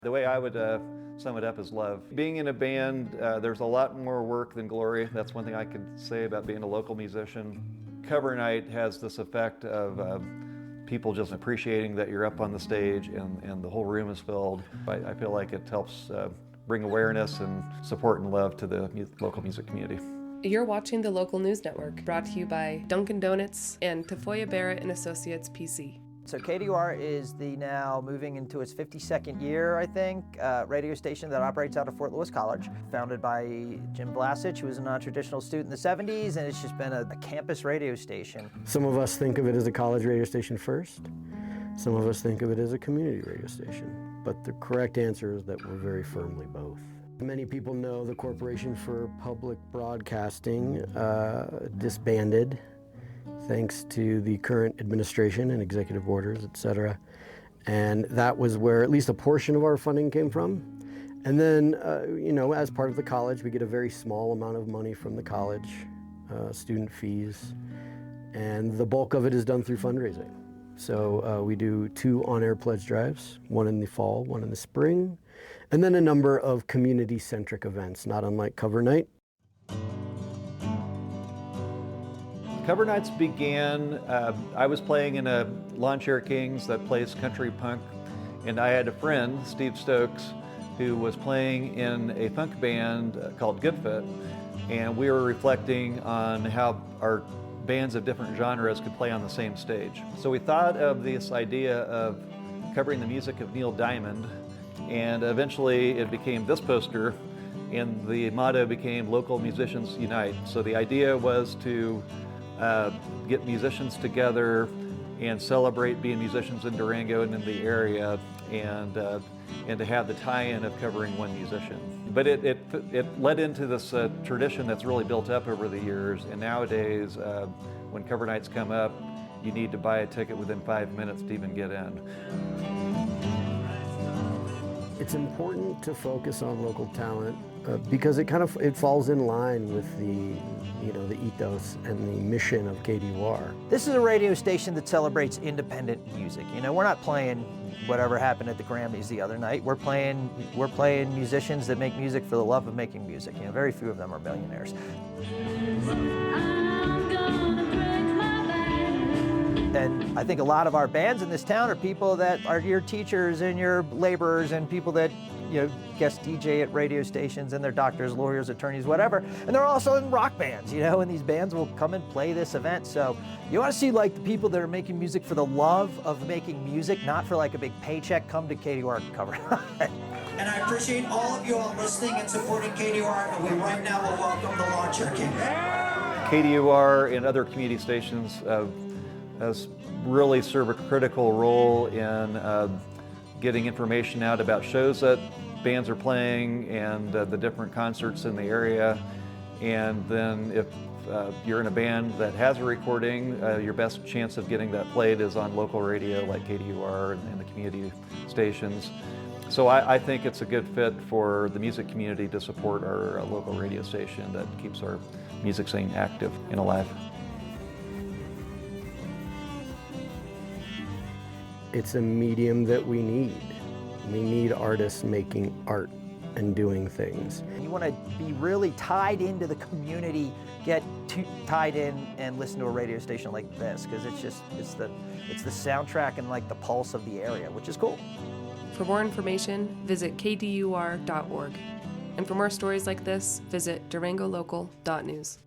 The way I would sum it up is love. Being in a band, there's a lot more work than glory. That's one thing I could say about being a local musician. Cover night has this effect of people just appreciating that you're up on the stage and the whole room is filled. I feel like it helps bring awareness and support and love to the local music community. You're watching the Local News Network, brought to you by Dunkin' Donuts and Tafoya Barrett & Associates PC. So KDUR is the now moving into its 52nd year, I think, radio station that operates out of Fort Lewis College, founded by Jim Blasich, who was a non-traditional student in the 70s, and it's just been a campus radio station. Some of us think of it as a college radio station first. Some of us think of it as a community radio station. But the correct answer is that we're very firmly both. Many people know the Corporation for Public Broadcasting disbanded, thanks to the current administration and executive orders, etc. And that was where at least a portion of our funding came from. And then, as part of the college, we get a very small amount of money from the college, student fees, and the bulk of it is done through fundraising. So we do 2 on-air pledge drives, one in the fall, one in the spring, and then a number of community-centric events, not unlike Cover Night. Cover nights began, I was playing in a Lawn Chair Kings that plays country punk, and I had a friend, Steve Stokes, who was playing in a funk band called Good Fit, and we were reflecting on how our bands of different genres could play on the same stage. So we thought of this idea of covering the music of Neil Diamond, and eventually it became this poster, and the motto became Local Musicians Unite. So the idea was to get musicians together and celebrate being musicians in Durango and in the area, and to have the tie-in of covering one musician. But it led into this tradition that's really built up over the years, and nowadays when cover nights come up, you need to buy a ticket within 5 minutes to even get in. It's important to focus on local talent because it falls in line with the ethos and the mission of KDUR. This is a radio station that celebrates independent music. We're not playing whatever happened at the Grammys the other night. We're playing musicians that make music for the love of making music. Very few of them are millionaires. And I think a lot of our bands in this town are people that are your teachers and your laborers and people that guest DJ at radio stations, and they're doctors, lawyers, attorneys, whatever. And they're also in rock bands, and these bands will come and play this event. So you want to see the people that are making music for the love of making music, not for a big paycheck, come to KDUR Cover. And I appreciate all of you all listening and supporting KDUR, and we right now will welcome the Lawn Chair King. KDUR and other community stations has really serve a critical role in getting information out about shows that bands are playing and the different concerts in the area. And then if you're in a band that has a recording, your best chance of getting that played is on local radio like KDUR and the community stations. So I think it's a good fit for the music community to support our local radio station that keeps our music scene active and alive. It's a medium that we need. We need artists making art and doing things. You want to be really tied into the community, get tied in and listen to a radio station like this, because it's the soundtrack and the pulse of the area, which is cool. For more information, visit kdur.org. And for more stories like this, visit durangolocal.news.